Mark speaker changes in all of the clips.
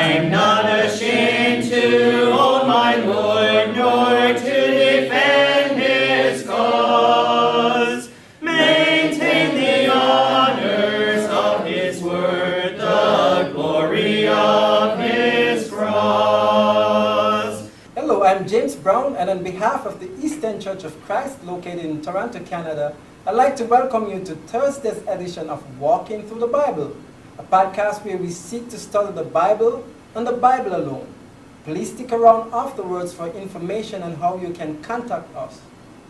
Speaker 1: I'm not ashamed to own my Lord, nor to defend his cause. Maintain the honors of his word, the glory of his cross.
Speaker 2: Hello, I'm James Brown, and on behalf of the Eastern Church of Christ located in Toronto, Canada, I'd like to welcome you to Thursday's edition of Walking Through the Bible, a podcast where we seek to study the Bible and the Bible alone. Please stick around afterwards for information on how you can contact us.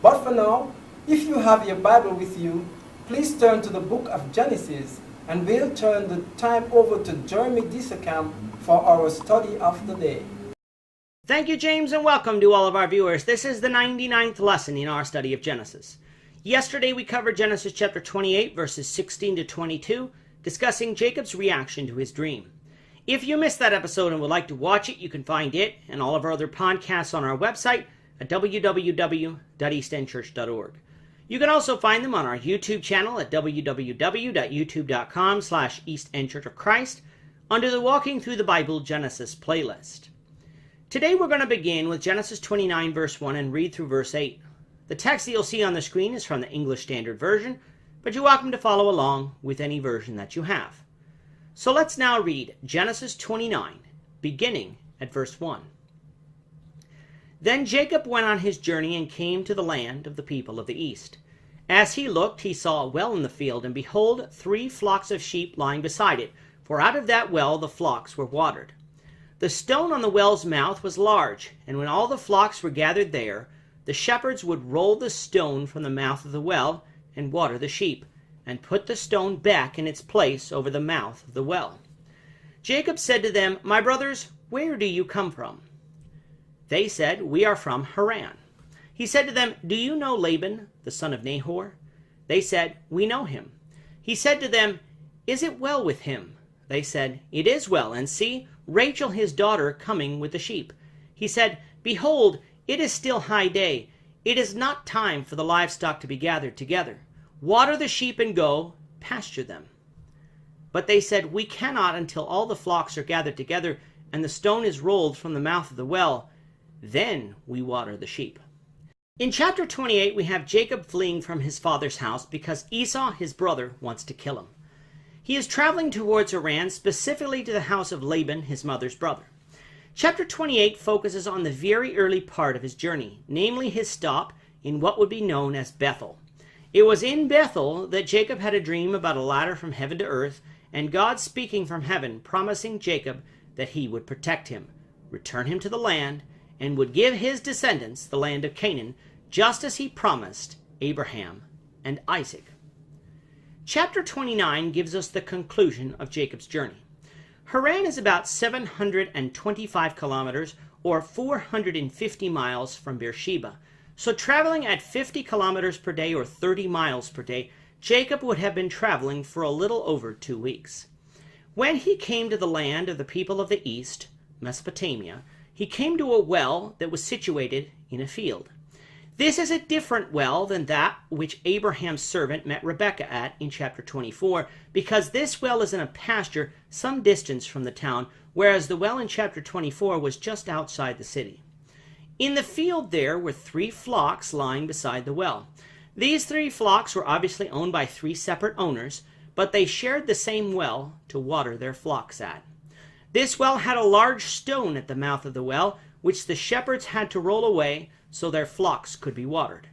Speaker 2: But for now, if you have your Bible with you, please turn to the book of Genesis, and we'll turn the time over to Jeremy Disacamp for our study of the day.
Speaker 3: Thank you, James, and welcome to all of our viewers. This is the 99th lesson in our study of Genesis. Yesterday we covered Genesis chapter 28, verses 16 to 22, discussing Jacob's reaction to his dream. If you missed that episode and would like to watch it, you can find it and all of our other podcasts on our website at www.eastendchurch.org. You can also find them on our YouTube channel at www.youtube.com/eastendchurchofchrist under the Walking Through the Bible Genesis playlist. Today we're going to begin with Genesis 29 verse 1 and read through verse 8. The text that you'll see on the screen is from the English Standard Version, but you're welcome to follow along with any version that you have. So let's now read Genesis 29, beginning at verse 1. Then Jacob went on his journey and came to the land of the people of the east. As he looked, he saw a well in the field, and behold, 3 flocks of sheep lying beside it, for out of that well the flocks were watered. The stone on the well's mouth was large, and when all the flocks were gathered there, the shepherds would roll the stone from the mouth of the well and water the sheep, and put the stone back in its place over the mouth of the well. Jacob said to them, "My brothers, where do you come from?" They said, "We are from Haran." He said to them, "Do you know Laban, the son of Nahor?" They said, "We know him." He said to them, "Is it well with him?" They said, "It is well, and see, Rachel his daughter coming with the sheep." He said, "Behold, it is still high day. It is not time for the livestock to be gathered together. Water the sheep and go, pasture them." But they said, "We cannot until all the flocks are gathered together and the stone is rolled from the mouth of the well. Then we water the sheep." In chapter 28, we have Jacob fleeing from his father's house because Esau, his brother, wants to kill him. He is traveling towards Haran, specifically to the house of Laban, his mother's brother. Chapter 28 focuses on the very early part of his journey, namely his stop in what would be known as Bethel. It was in Bethel that Jacob had a dream about a ladder from heaven to earth, and God speaking from heaven, promising Jacob that he would protect him, return him to the land, and would give his descendants the land of Canaan, just as he promised Abraham and Isaac. Chapter 29 gives us the conclusion of Jacob's journey. Haran is about 725 kilometers or 450 miles from Beersheba. So traveling at 50 kilometers per day or 30 miles per day, Jacob would have been traveling for a little over 2 weeks. When he came to the land of the people of the east, Mesopotamia, he came to a well that was situated in a field. This is a different well than that which Abraham's servant met Rebekah at in chapter 24, because this well is in a pasture some distance from the town, whereas the well in chapter 24 was just outside the city. In the field there were 3 flocks lying beside the well. These 3 flocks were obviously owned by 3 separate owners, but they shared the same well to water their flocks at. This well had a large stone at the mouth of the well, which the shepherds had to roll away so their flocks could be watered.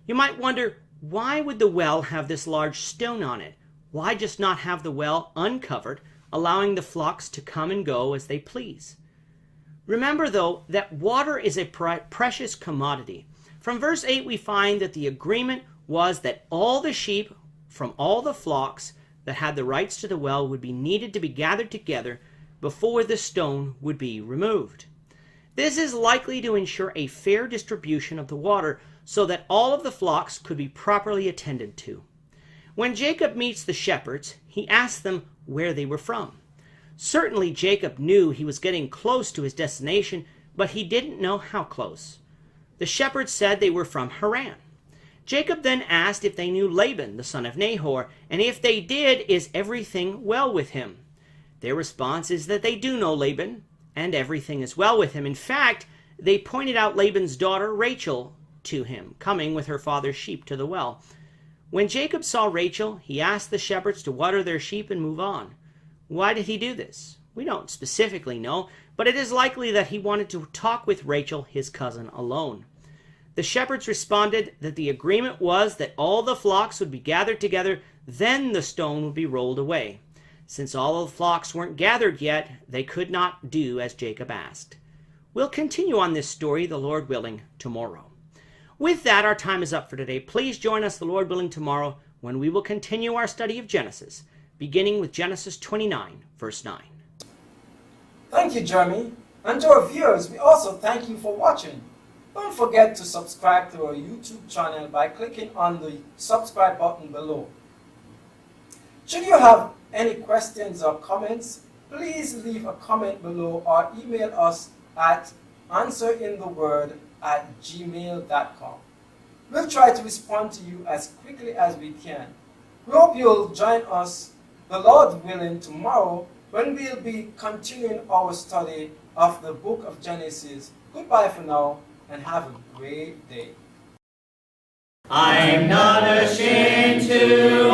Speaker 3: You might wonder, why would the well have this large stone on it? Why just not have the well uncovered, allowing the flocks to come and go as they please? Remember, though, that water is a precious commodity. From verse 8, we find that the agreement was that all the sheep from all the flocks that had the rights to the well would be needed to be gathered together before the stone would be removed. This is likely to ensure a fair distribution of the water so that all of the flocks could be properly attended to. When Jacob meets the shepherds, he asks them where they were from. Certainly Jacob knew he was getting close to his destination, but he didn't know how close. The shepherds said they were from Haran. Jacob then asked if they knew Laban, the son of Nahor, and if they did, is everything well with him? Their response is that they do know Laban, and everything is well with him. In fact, they pointed out Laban's daughter Rachel to him, coming with her father's sheep to the well. When Jacob saw Rachel, he asked the shepherds to water their sheep and move on. Why did he do this? We don't specifically know, but it is likely that he wanted to talk with Rachel, his cousin, alone. The shepherds responded that the agreement was that all the flocks would be gathered together, then the stone would be rolled away. Since all the flocks weren't gathered yet, they could not do as Jacob asked. We'll continue on this story, the Lord willing, tomorrow. With that, our time is up for today. Please join us, the Lord willing, tomorrow when we will continue our study of Genesis, beginning with Genesis 29, verse 9.
Speaker 2: Thank you, Jeremy. And to our viewers, we also thank you for watching. Don't forget to subscribe to our YouTube channel by clicking on the subscribe button below. Should you have any questions or comments, please leave a comment below or email us at answerintheword@gmail.com. We'll try to respond to you as quickly as we can. We hope you'll join us, the Lord willing, tomorrow when we'll be continuing our study of the book of Genesis. Goodbye for now and have a great day.
Speaker 1: I'm not ashamed to